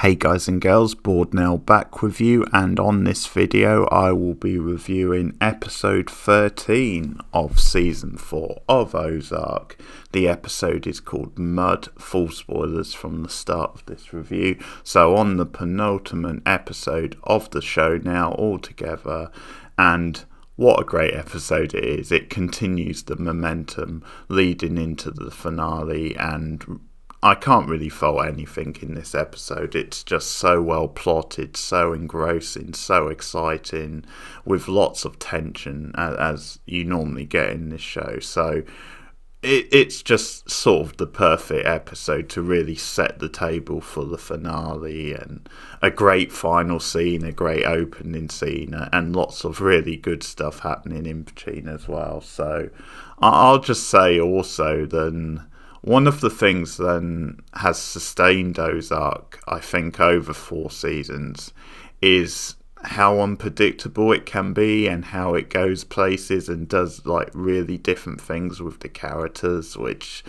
Hey guys and girls, Board Now back with you, and on this video I will be reviewing episode 13 of season 4 of Ozark. The episode is called Mud, full spoilers from the start of this review. So on the penultimate episode of the show now altogether, and what a great episode it is. It continues the momentum leading into the finale, and I can't really fault anything in this episode. It's just so well plotted, so engrossing, so exciting, with lots of tension, as you normally get in this show. So it's just sort of the perfect episode to really set the table for the finale, and a great final scene, a great opening scene, and lots of really good stuff happening in between as well. So I'll just say also then, one of the things then has sustained Ozark, I think, over 4 seasons is how unpredictable it can be and how it goes places and does like really different things with the characters, which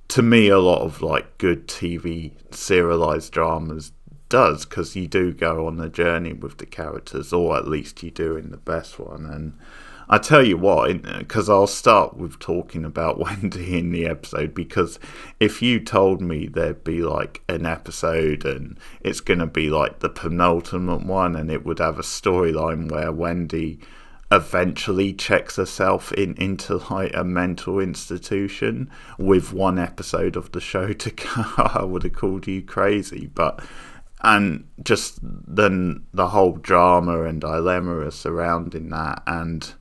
to me a lot of like good TV serialized dramas does, because you do go on a journey with the characters, or at least you do in the best one. And I tell you what, because I'll start with talking about Wendy in the episode, because if you told me there'd be like an episode and it's going to be like the penultimate one and it would have a storyline where Wendy eventually checks herself into like a mental institution with one episode of the show to go, I would have called you crazy. And just then the whole drama and dilemma surrounding that, and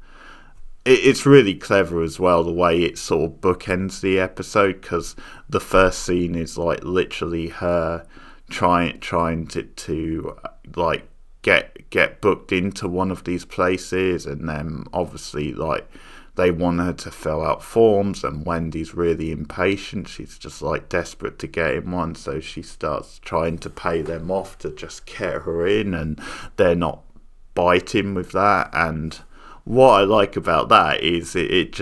it's really clever as well the way it sort of bookends the episode, because the first scene is like literally her trying to like get booked into one of these places, and then obviously like they want her to fill out forms, and Wendy's really impatient. She's just like desperate to get in one, so she starts trying to pay them off to just get her in, and they're not biting with that. And what I like about that is it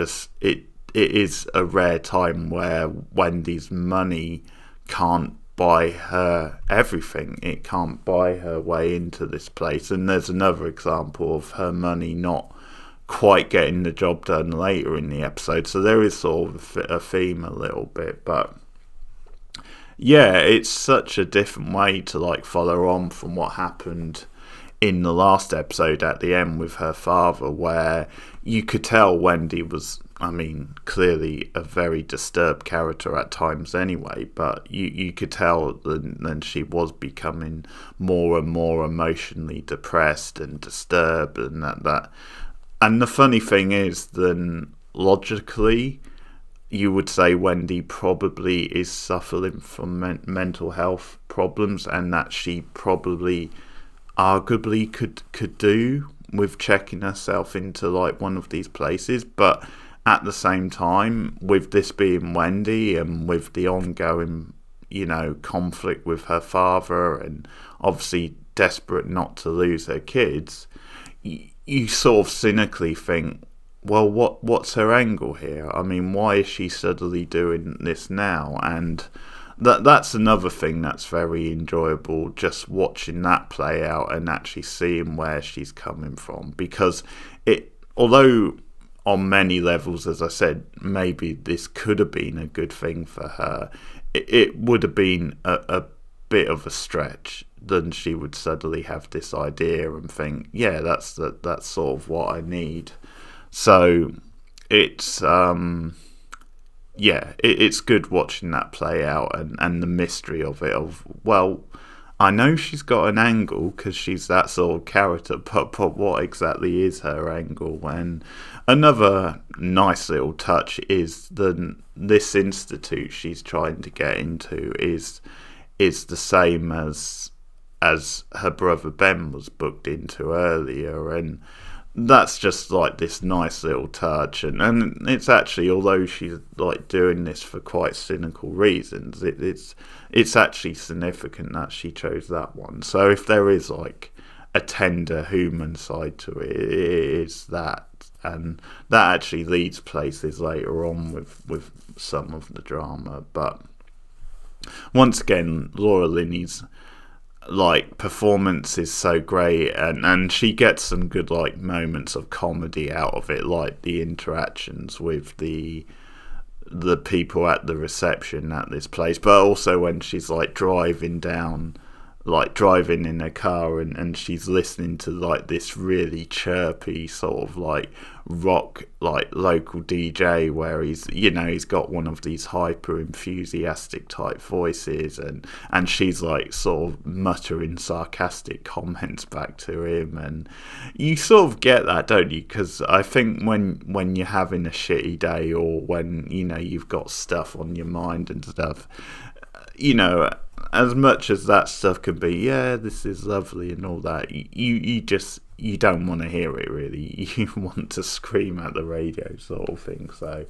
is a rare time where Wendy's money can't buy her everything. It can't buy her way into this place. And there's another example of her money not quite getting the job done later in the episode. So there is sort of a theme a little bit, but yeah, it's such a different way to like follow on from what happened in the last episode at the end with her father, where you could tell Wendy was, I mean, clearly a very disturbed character at times anyway, but you could tell that she was becoming more and more emotionally depressed and disturbed, and that. And the funny thing is, then logically, you would say Wendy probably is suffering from mental health problems, and that she probably arguably could do with checking herself into like one of these places. But at the same time, with this being Wendy and with the ongoing, conflict with her father, and obviously desperate not to lose her kids, you sort of cynically think, well, what's her angle here? I mean, why is she suddenly doing this now? And that's another thing that's very enjoyable, just watching that play out and actually seeing where she's coming from. Because although on many levels, as I said, maybe this could have been a good thing for her, it would have been a bit of a stretch. Then she would suddenly have this idea and think, yeah, that's sort of what I need. So it's it's good watching that play out, and the mystery of it, of, well, I know she's got an angle because she's that sort of character, but what exactly is her angle? And another nice little touch is this institute she's trying to get into is the same as her brother Ben was booked into earlier, and that's just like this nice little touch, and it's actually, although she's like doing this for quite cynical reasons, it's actually significant that she chose that one. So if there is like a tender human side to it, it is that, and that actually leads places later on with some of the drama. But once again, Laura Linney's like performance is so great, and she gets some good like moments of comedy out of it, like the interactions with the people at the reception at this place, but also when she's like driving in a car, and she's listening to like this really chirpy sort of like rock like local DJ where he's got one of these hyper enthusiastic type voices, and she's like sort of muttering sarcastic comments back to him, and you sort of get that, don't you? Because I think when you're having a shitty day, or when you've got stuff on your mind and stuff, as much as that stuff can be, yeah, this is lovely and all that, you don't want to hear it really. You want to scream at the radio sort of thing. So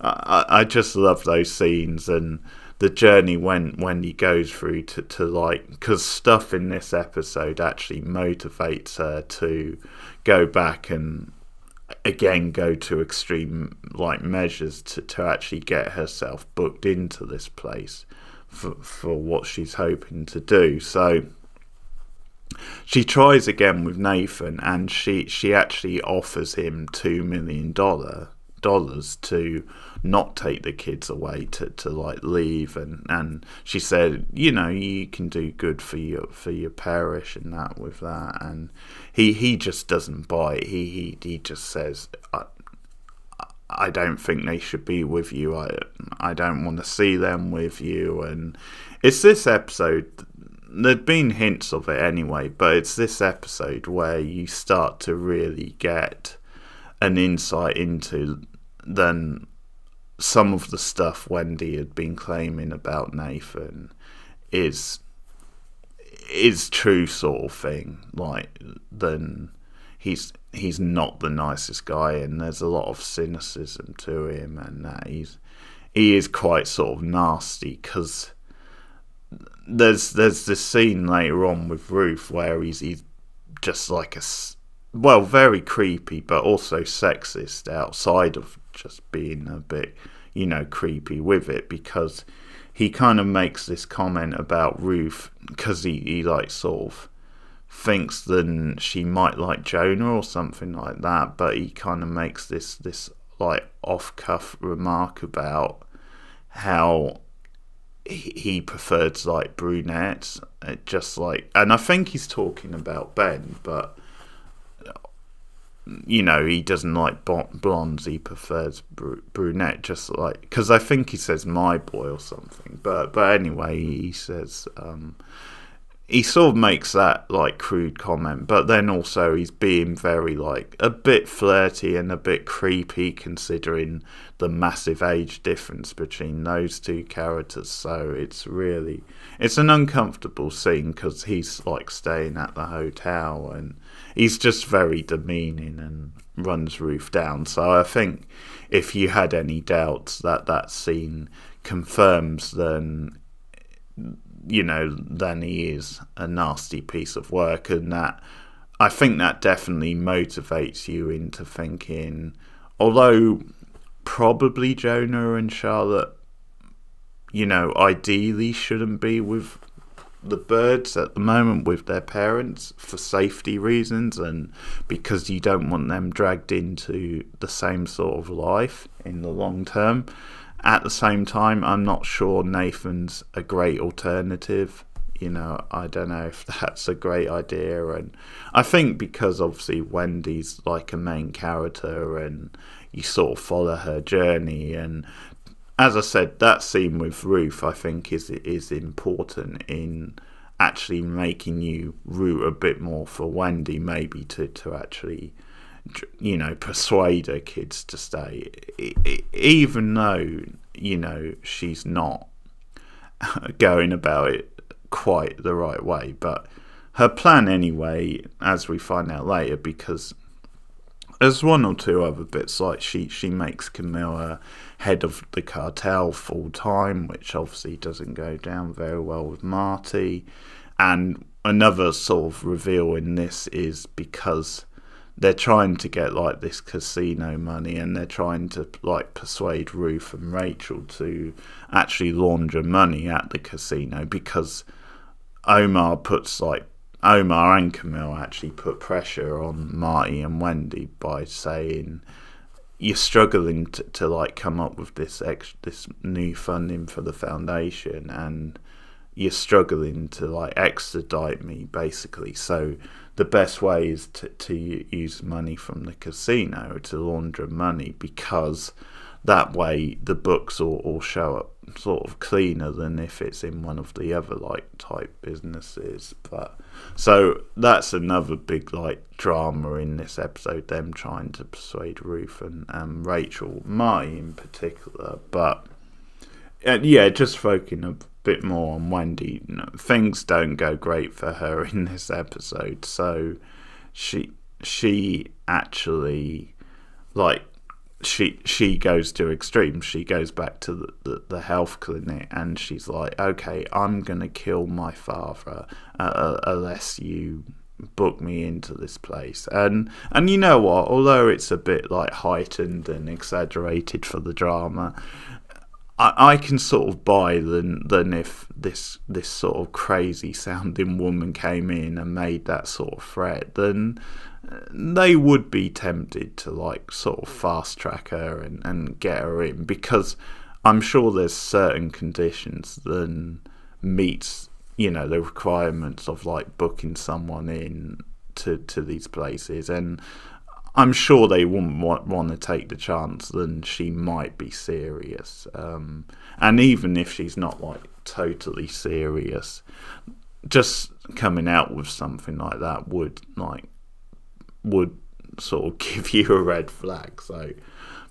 I just love those scenes and the journey when he goes through to like, because stuff in this episode actually motivates her to go back and again go to extreme like measures to actually get herself booked into this place for what she's hoping to do. So she tries again with Nathan, and she actually offers him $2 million to not take the kids away, to like leave, and she said, you can do good for your parish and that with that, and he just doesn't buy it. He just says, I don't think they should be with you. I don't want to see them with you. And it's this episode, there'd been hints of it anyway, but it's this episode where you start to really get an insight into then some of the stuff Wendy had been claiming about Nathan is true sort of thing. Like, then he's not the nicest guy, and there's a lot of cynicism to him, and that he is quite sort of nasty, because there's this scene later on with Ruth where he's just like very creepy, but also sexist outside of just being a bit creepy with it, because he kind of makes this comment about Ruth, because he like sort of thinks that she might like Jonah or something like that, but he kind of makes this like off-cuff remark about how he prefers like brunettes, and I think he's talking about Ben, but he doesn't like blondes, he prefers brunette, just like, because I think he says my boy or something, but anyway, he says he sort of makes that like crude comment, but then also he's being very like a bit flirty and a bit creepy, considering the massive age difference between those two characters. So it's an uncomfortable scene, because he's like staying at the hotel and he's just very demeaning and runs Ruth down. So I think if you had any doubts that scene confirms then he is a nasty piece of work, and that I think that definitely motivates you into thinking, although probably Jonah and Charlotte, ideally shouldn't be with the Birds at the moment with their parents for safety reasons, and because you don't want them dragged into the same sort of life in the long term. At the same time, I'm not sure Nathan's a great alternative. I don't know if that's a great idea. And I think because obviously Wendy's like a main character and you sort of follow her journey. And as I said, that scene with Ruth, I think is important in actually making you root a bit more for Wendy, maybe to actually persuade her kids to stay, even though she's not going about it quite the right way. But her plan anyway, as we find out later, because there's one or two other bits, like she makes Camilla head of the cartel full time, which obviously doesn't go down very well with Marty. And another sort of reveal in this is because they're trying to get like this casino money, and they're trying to like persuade Ruth and Rachel to actually launder money at the casino, because Omar and Camille actually put pressure on Marty and Wendy by saying, you're struggling to like come up with this new funding for the foundation, and you're struggling to like extradite me, basically. So the best way is to use money from the casino to launder money, because that way the books all show up sort of cleaner than if it's in one of the other like type businesses. But so that's another big like drama in this episode, them trying to persuade Ruth and Rachel, Marty in particular. But yeah, just focusing a bit more on Wendy, things don't go great for her in this episode. So she actually like she goes to extremes. She goes back to the health clinic, and she's like, okay, I'm gonna kill my father unless you book me into this place. And you know what, although it's a bit like heightened and exaggerated for the drama, I can sort of buy than if this sort of crazy sounding woman came in and made that sort of threat, then they would be tempted to like sort of fast track her and get her in, because I'm sure there's certain conditions that meets, you know, the requirements of like booking someone in to these places, and I'm sure they wouldn't want to take the chance that she might be serious. And even if she's not like totally serious, just coming out with something like that would sort of give you a red flag. So,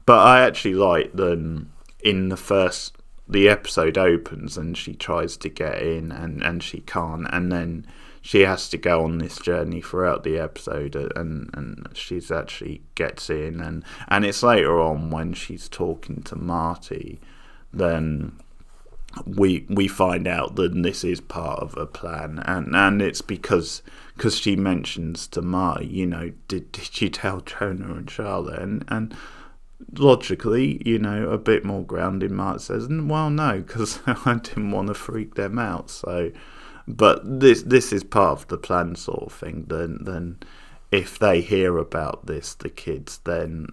but I actually like that in the episode opens and she tries to get in and she can't, and then she has to go on this journey throughout the episode, and she's actually gets in, and it's later on when she's talking to Marty, then we find out that this is part of a plan, and it's because she mentions to Marty, you know, did you tell Jonah and Charlotte, and logically, you know, a bit more grounded, Marty says, well, no, because I didn't want to freak them out. So, but this is part of the plan sort of thing. Then if they hear about this, the kids, then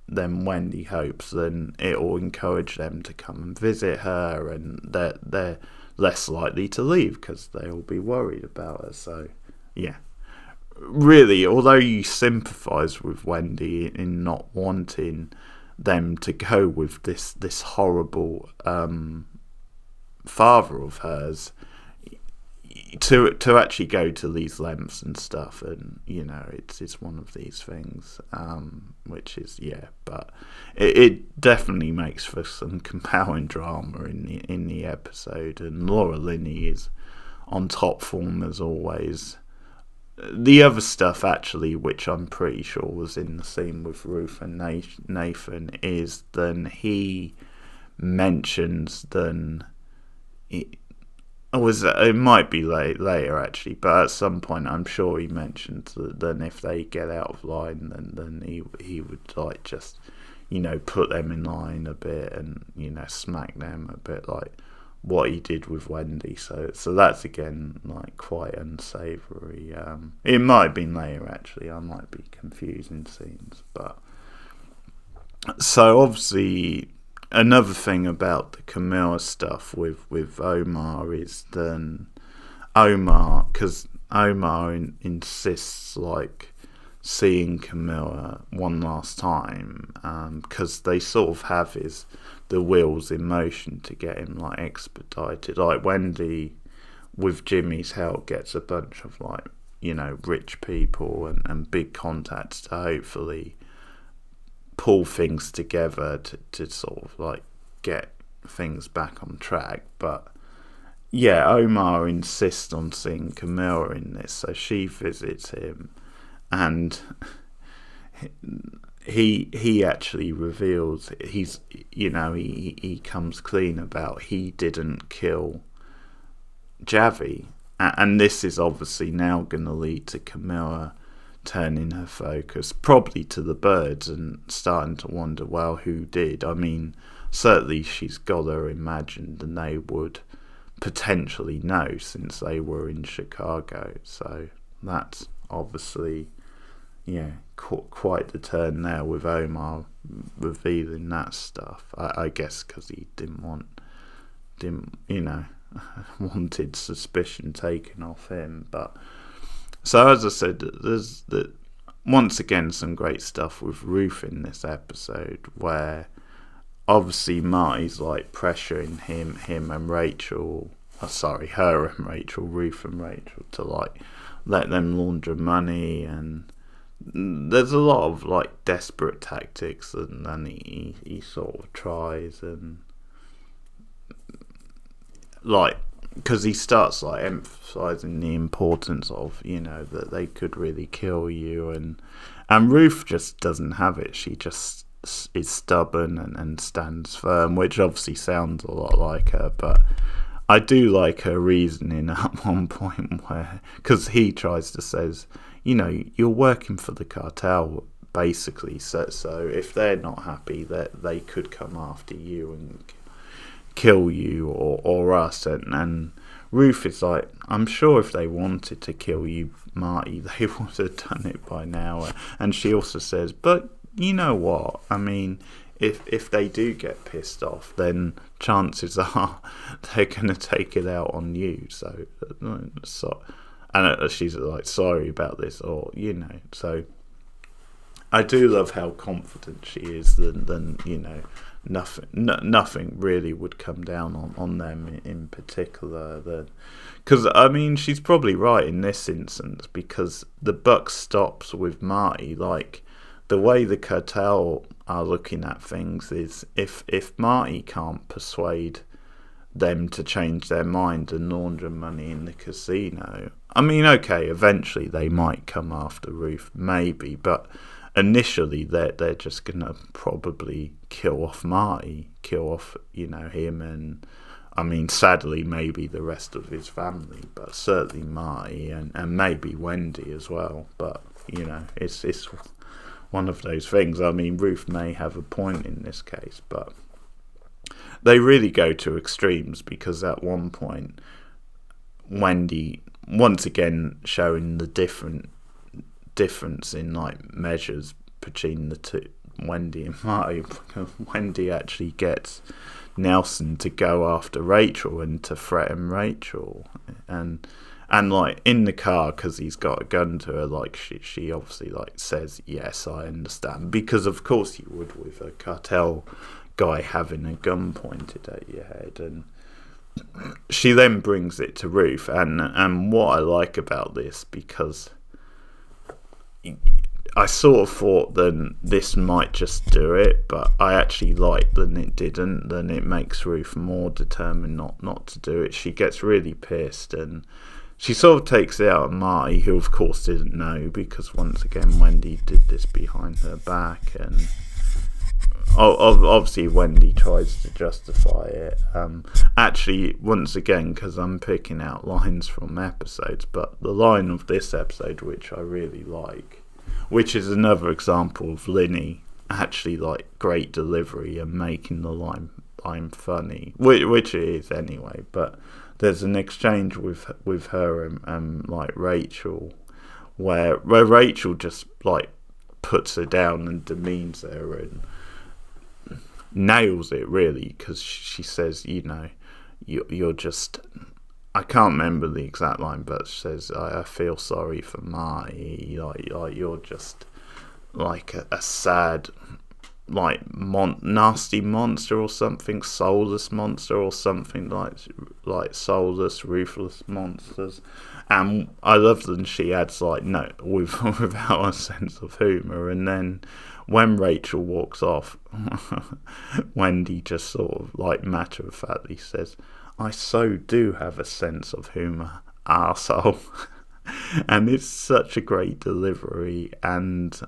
Wendy hopes then it will encourage them to come and visit her, and they're less likely to leave because they'll be worried about her. So yeah, really, although you sympathise with Wendy in not wanting them to go with this horrible father of hers, to actually go to these lengths and stuff, and you know, it's one of these things, which is, yeah, but it definitely makes for some compelling drama in the episode, and Laura Linney is on top form as always. The other stuff, actually, which I'm pretty sure was in the scene with Ruth and Nathan, is then he mentions it might be later actually, but at some point I'm sure he mentioned that then if they get out of line, then he would like just, you know, put them in line a bit and, you know, smack them a bit like what he did with Wendy. So that's again like quite unsavoury. It might have been later actually. I might be confusing scenes, but so obviously. Another thing about the Camilla stuff with Omar is then because Omar insists like seeing Camilla one last time, because they sort of have the wheels in motion to get him like expedited. Like Wendy, with Jimmy's help, gets a bunch of like, you know, rich people and big contacts to hopefully pull things together to sort of like get things back on track. But yeah, Omar insists on seeing Camilla in this, so she visits him, and he actually reveals he's, you know, he comes clean about he didn't kill Javi, and this is obviously now going to lead to Camilla turning her focus probably to the birds and starting to wonder, well, who did? I mean, certainly she's got her imagined, and they would potentially know, since they were in Chicago. So that's obviously, quite the turn there with Omar revealing that stuff. I guess because he wanted suspicion taken off him. But so, as I said, there's once again some great stuff with Ruth in this episode, where obviously Marty's like pressuring him and Rachel, her and Rachel, Ruth and Rachel, to like let them launder money, and there's a lot of like desperate tactics, and then he sort of tries, and like, because he starts like emphasizing the importance of, that they could really kill you, and Ruth just doesn't have it. She just is stubborn and stands firm, which obviously sounds a lot like her, but I do like her reasoning at one point where, because he tries to says, you're working for the cartel basically, so if they're not happy, that they could come after you and kill you or us, and Ruth is like, I'm sure if they wanted to kill you, Marty, they would have done it by now. And she also says, but you know what, I mean, if they do get pissed off, then chances are they're going to take it out on you. So and she's like, sorry about this, or so I do love how confident she is that nothing really would come down on them in particular. Because I mean, she's probably right in this instance, because the buck stops with Marty. Like, the way the cartel are looking at things is, if Marty can't persuade them to change their mind and launder money in the casino, I mean, okay, eventually they might come after Ruth, maybe, but initially they're just gonna probably kill off Marty, kill off him, and I mean, sadly, maybe the rest of his family, but certainly Marty and maybe Wendy as well. But it's one of those things. I mean, Ruth may have a point in this case, but they really go to extremes, because at one point Wendy, once again showing the difference in like measures between the two, Wendy and Marty. Wendy actually gets Nelson to go after Rachel and to threaten Rachel, and like in the car, because he's got a gun to her, like she obviously like says, yes, I understand, because of course you would with a cartel guy having a gun pointed at your head. And she then brings it to Ruth, and what I like about this, because I sort of thought that this might just do it, but I actually like that it didn't. Then it makes Ruth more determined not to do it. She gets really pissed, and she sort of takes it out on Marty, who of course didn't know, because once again Wendy did this behind her back, and obviously Wendy tries to justify it. Actually, once again, because I'm picking out lines from episodes, but the line of this episode, which I really like, which is another example of Linny actually like great delivery and making the line funny, which it is anyway. But there's an exchange with her and like Rachel, where Rachel just like puts her down and demeans her and nails it really, because she says, you're just, I can't remember the exact line, but she says, I feel sorry for Marty, like you're just like a sad, like nasty monster or something, soulless monster or something, like soulless, ruthless monsters. And I love that she adds like, no, without a sense of humour. And then when Rachel walks off, Wendy just sort of like matter-of-factly says, I so do have a sense of humour, arsehole. And it's such a great delivery, and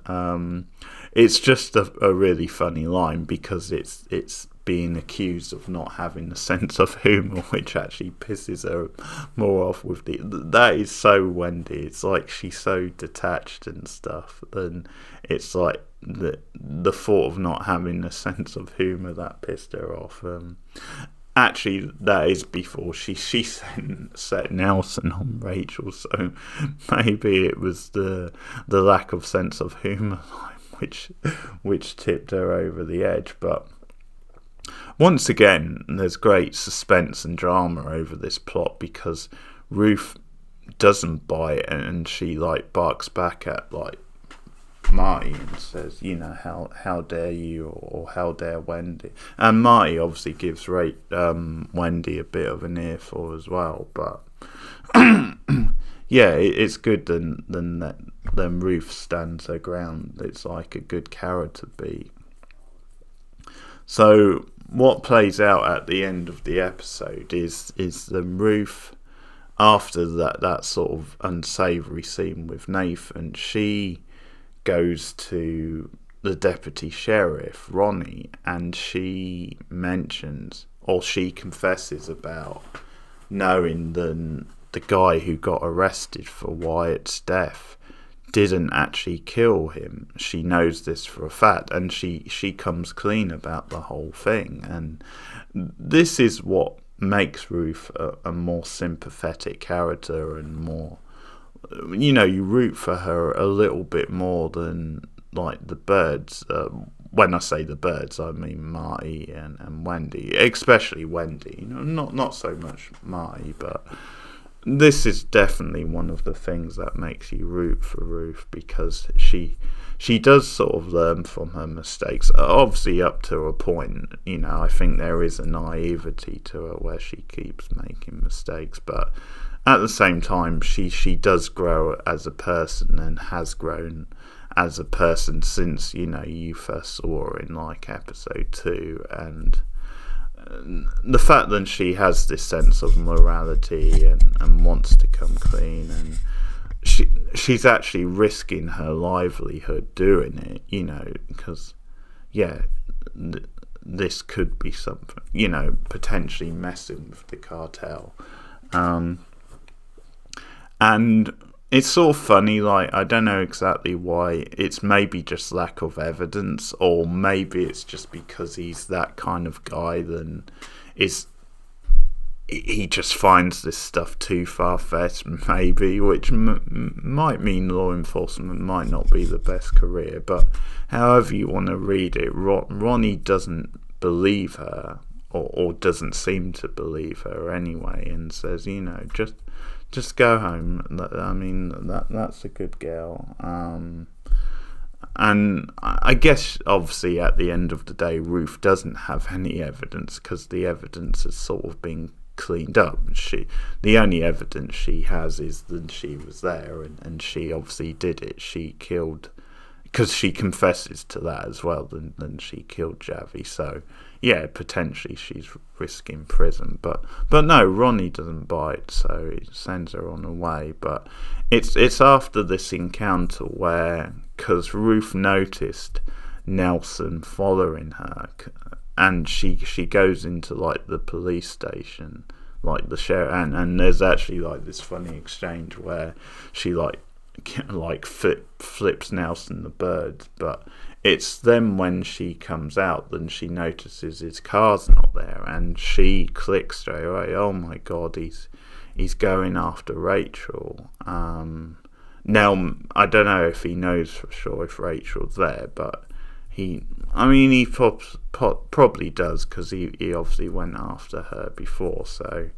it's just a really funny line, because it's being accused of not having a sense of humour, which actually pisses her more off. That is so Wendy. It's like she's so detached and stuff, and it's like the thought of not having a sense of humour that pissed her off. actually, that is before she set Nelson on Rachel, so maybe it was the lack of sense of humour which tipped her over the edge. But once again, there's great suspense and drama over this plot because Ruth doesn't buy it, and she barks back at Marty and says, how dare you, or how dare Wendy. And Marty obviously gives Wendy a bit of an earful as well. But yeah, it's good then Ruth stands her ground. It's like a good character beat. So what plays out at the end of the episode is the Ruth, after that sort of unsavoury scene with Nathan, she goes to the deputy sheriff, Ronnie, and she mentions, or she confesses about knowing the guy who got arrested for Wyatt's death didn't actually kill him. She knows this for a fact, and she comes clean about the whole thing. And this is what makes Ruth a more sympathetic character, and more, you root for her a little bit more than the birds. When I say the birds, I mean Marty and Wendy, especially Wendy. Not so much Marty, but this is definitely one of the things that makes you root for Ruth, because she does sort of learn from her mistakes, obviously up to a point. I think there is a naivety to her where she keeps making mistakes, but at the same time, she does grow as a person, and has grown as a person since, you first saw her in episode 2. And the fact that she has this sense of morality and wants to come clean, and she's actually risking her livelihood doing it, because, this could be something, potentially messing with the cartel. And it's sort of funny, I don't know exactly why. It's maybe just lack of evidence, or maybe it's just because he's that kind of guy, then he just finds this stuff too far-fetched, maybe, which might mean law enforcement might not be the best career. But however you want to read it, Ronnie doesn't believe her, or doesn't seem to believe her anyway, and says, just go home. I mean, that's a good girl. And I guess, obviously, at the end of the day, Ruth doesn't have any evidence, because the evidence has sort of been cleaned up. The only evidence she has is that she was there, and she obviously did it. She killed, because she confesses to that as well, then she killed Javi. So yeah, potentially she's risking prison, but no, Ronnie doesn't buy it, so he sends her on her way. But it's after this encounter where, because Ruth noticed Nelson following her, and she goes into the police station, the sheriff, and there's actually this funny exchange where she flips Nelson the bird. But it's then when she comes out, then she notices his car's not there, and she clicks straight away, oh my god, he's going after Rachel. Now, I don't know if he knows for sure if Rachel's there, but he probably does, because he obviously went after her before. So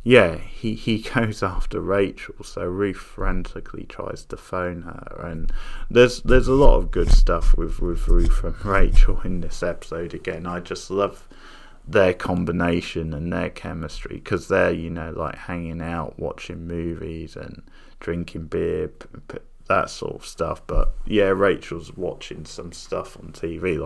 yeah, he goes after Rachel, so Ruth frantically tries to phone her, and there's a lot of good stuff with Ruth and Rachel in this episode. Again, I just love their combination and their chemistry, because they're, hanging out, watching movies and drinking beer, that sort of stuff. But yeah, Rachel's watching some stuff on TV,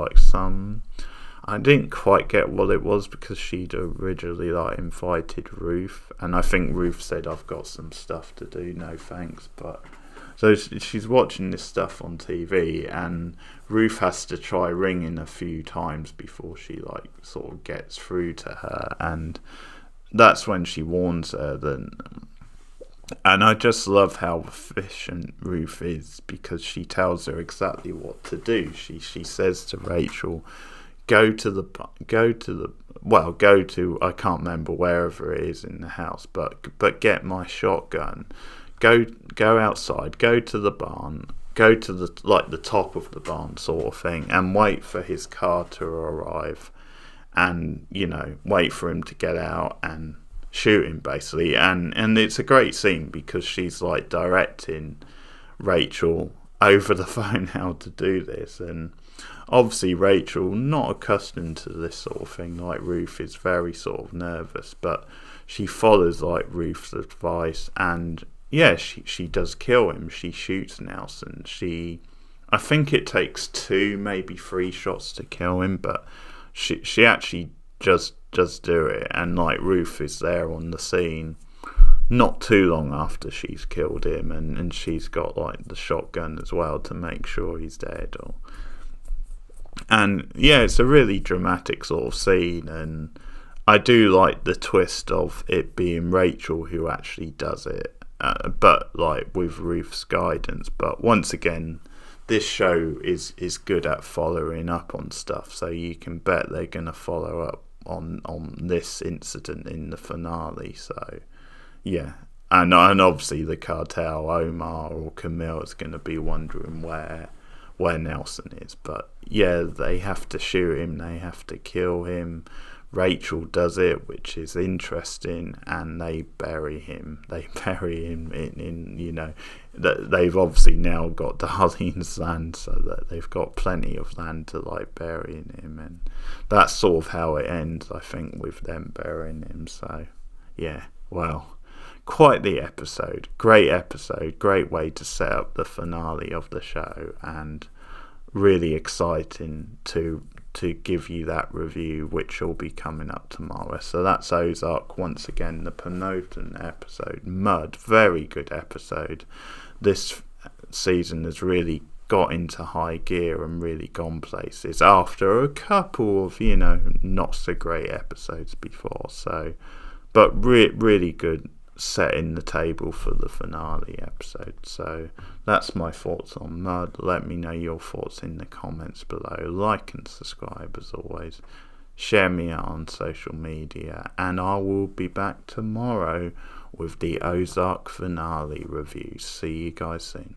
I didn't quite get what it was, because she'd originally invited Ruth, and I think Ruth said, I've got some stuff to do, no thanks. But so she's watching this stuff on TV, and Ruth has to try ringing a few times before she sort of gets through to her, and that's when she warns her. And I just love how efficient Ruth is, because she tells her exactly what to do. She says to Rachel, go to I can't remember wherever it is in the house, but get my shotgun, go outside, go to the barn, go to the top of the barn sort of thing, and wait for his car to arrive, and wait for him to get out and shoot him basically. And it's a great scene because she's like directing Rachel over the phone how to do this, and obviously Rachel, not accustomed to this sort of thing like Ruth, is very sort of nervous, but she follows like Ruth's advice, and yeah, she does kill him. She shoots Nelson. I think it takes 2, maybe 3 shots to kill him, but she actually just does do it, and like Ruth is there on the scene not too long after she's killed him, and she's got like the shotgun as well to make sure he's dead. And yeah, it's a really dramatic sort of scene, and I do like the twist of it being Rachel who actually does it, but like with Ruth's guidance. But once again, this show is good at following up on stuff, so you can bet they're going to follow up on this incident in the finale. So yeah, and obviously the cartel, Omar or Camille, is going to be wondering where Nelson is. But yeah, they have to shoot him, they have to kill him. Rachel does it, which is interesting, and they bury him. They bury him in that they've obviously now got Darlene's land, so that they've got plenty of land to like bury him, and that's sort of how it ends, I think, with them burying him. So yeah, well, quite the episode. Great way to set up the finale of the show, and really exciting to give you that review, which will be coming up tomorrow. So that's Ozark, once again, the penultimate episode, Mud. Very good episode. This season has really got into high gear and really gone places after a couple of not so great episodes before. So but really good, setting the table for the finale episode. So that's my thoughts on Mud. Let me know your thoughts in the comments below. Like and subscribe as always. Share me out on social media, and I will be back tomorrow with the Ozark finale review. See you guys soon.